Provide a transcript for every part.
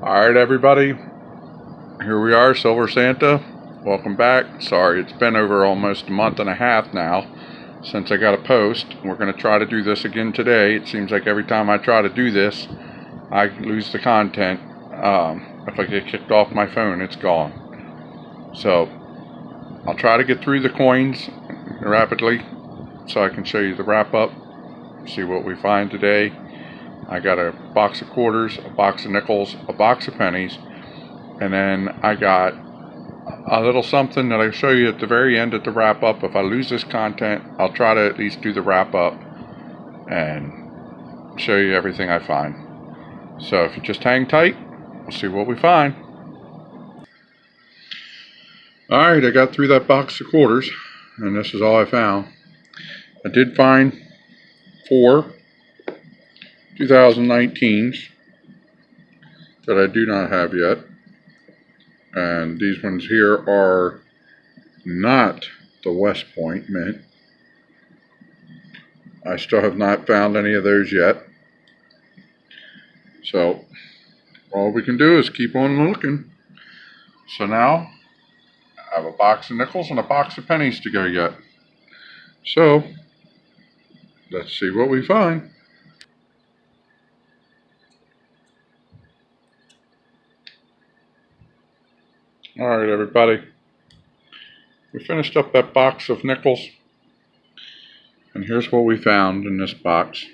Alright everybody, here we are, Silver Santa. Welcome back. Sorry, it's been over almost a month and a half now since I got a post. We're going to try to do this again today. It seems like every time I try to do this, I lose the content. If I get kicked off my phone, it's gone. So, I'll try to get through the coins rapidly so I can show you the wrap up, see what we find today. I got a box of quarters, a box of nickels, a box of pennies, and then I got a little something that I'll show you at the very end at the wrap up. If I lose this content, I'll try to at least do the wrap up and show you everything I find. So if you just hang tight, we'll see what we find. Alright, I got through that box of quarters, and this is all I found. I did find 4 2019s that I do not have yet, and these ones here are not the West Point mint. I still have not found any of those yet, so all we can do is keep on looking. So now I have a box of nickels and a box of pennies to go yet, so let's see what we find. Alright everybody, we finished up that box of nickels, and here's what we found in this box.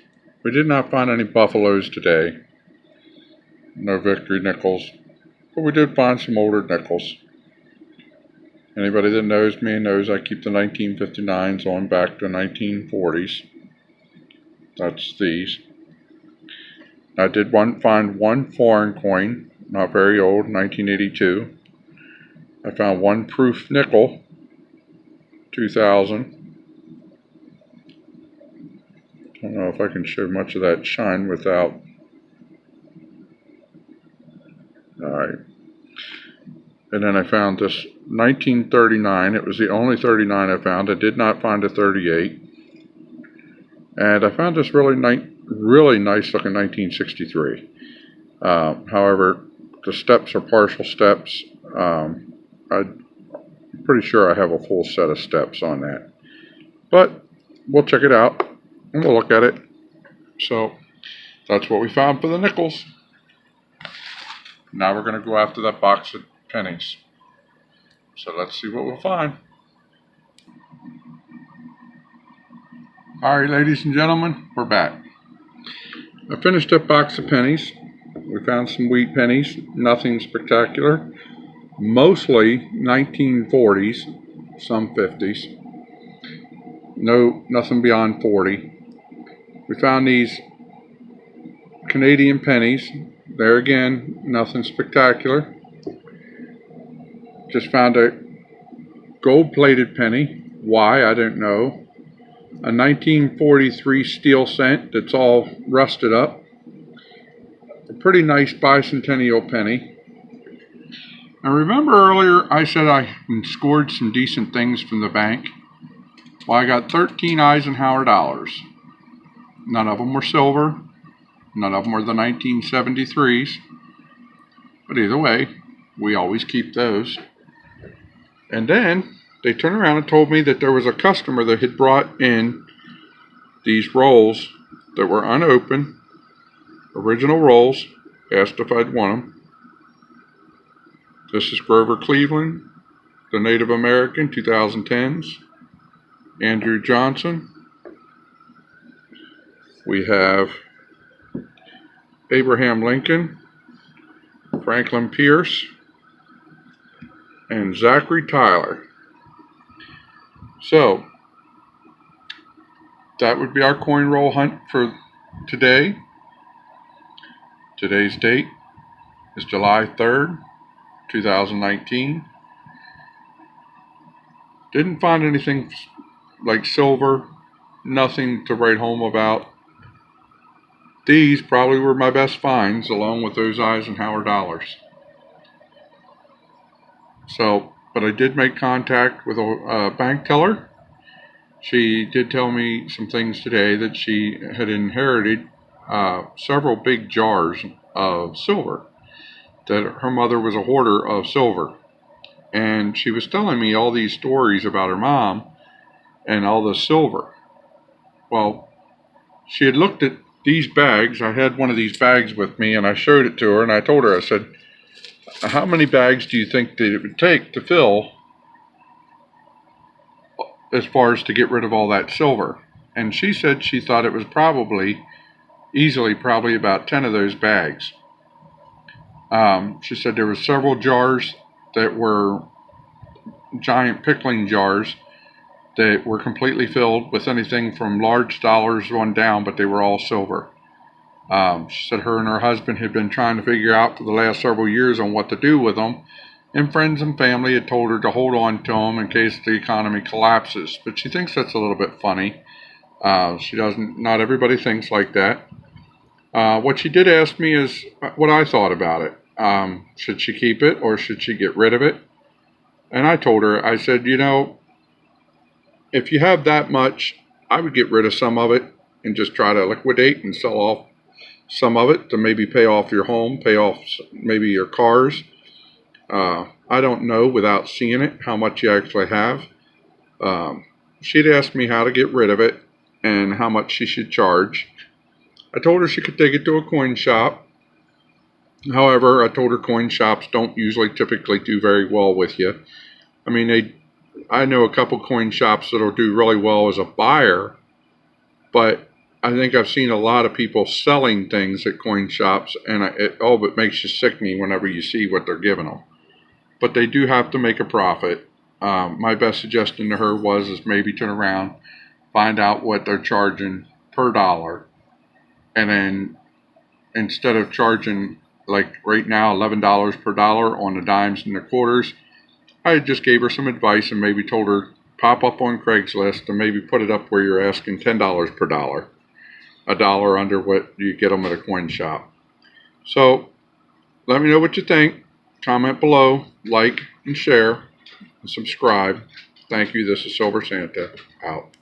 We did not find any buffaloes today, no victory nickels, but we did find some older nickels. Anybody that knows me knows I keep the 1959s on back to 1940s. That's these. I did find one foreign coin, not very old, 1982. I found one proof nickel, 2000. Don't know if I can show much of that shine without. Alright. And then I found this 1939. It was the only 39 I found. I did not find a 38. And I found this really nice looking 1963. However, the steps are partial steps. I'm pretty sure I have a full set of steps on that. But we'll check it out and we'll look at it. So that's what we found for the nickels. Now we're going to go after that box of pennies. So let's see what we'll find. Alright ladies and gentlemen, we're back. I finished that box of pennies. We found some wheat pennies, nothing spectacular. Mostly 1940s, some 50s. Nothing beyond 40. We found these Canadian pennies. There again, nothing spectacular. Just found a gold-plated penny. Why, I don't know. A 1943 steel cent that's all rusted up. A pretty nice bicentennial penny. Now remember earlier I said I scored some decent things from the bank? Well, I got 13 Eisenhower dollars. None of them were silver. None of them were the 1973s. But either way, we always keep those. And then they turned around and told me that there was a customer that had brought in these rolls that were unopened, original rolls, asked if I'd want them. This is Grover Cleveland, the Native American 2010s, Andrew Johnson. We have Abraham Lincoln, Franklin Pierce, and Zachary Tyler. So, that would be our coin roll hunt for today. Today's date is July 3rd, 2019. Didn't find anything like silver, nothing to write home about. These probably were my best finds along with those Eisenhower dollars. So, but I did make contact with a bank teller. She did tell me some things today that she had inherited several big jars of silver that her mother was a hoarder of silver. And she was telling me all these stories about her mom and all the silver. Well, she had looked at these bags. I had one of these bags with me, and I showed it to her, and I told her, I said, how many bags do you think that it would take to fill as far as to get rid of all that silver? And she said she thought it was probably about 10 of those bags. She said there were several jars that were giant pickling jars that were completely filled with anything from large dollars on down, but they were all silver. She said her and her husband had been trying to figure out for the last several years on what to do with them, and friends and family had told her to hold on to them in case the economy collapses. But she thinks that's a little bit funny. Not everybody thinks like that. What she did ask me is what I thought about it. Should she keep it or should she get rid of it? And I told her, I said, if you have that much, I would get rid of some of it and just try to liquidate and sell off some of it to maybe pay off your home, pay off maybe your cars. I don't know without seeing it how much you actually have. She'd asked me how to get rid of it and how much she should charge. I told her she could take it to a coin shop. However, I told her coin shops don't usually typically do very well with you. I mean, I know a couple coin shops that'll do really well as a buyer, but I think I've seen a lot of people selling things at coin shops, and it all but makes you sick me whenever you see what they're giving them. But they do have to make a profit. My best suggestion to her is maybe turn around, find out what they're charging per dollar, and then instead of charging like right now $11 per dollar on the dimes and the quarters, I just gave her some advice and maybe told her pop up on Craigslist and maybe put it up where you're asking $10 per dollar, a dollar under what you get them at a coin shop. So let me know what you think. Comment below, like and share, and subscribe. Thank you. This is Silver Santa out.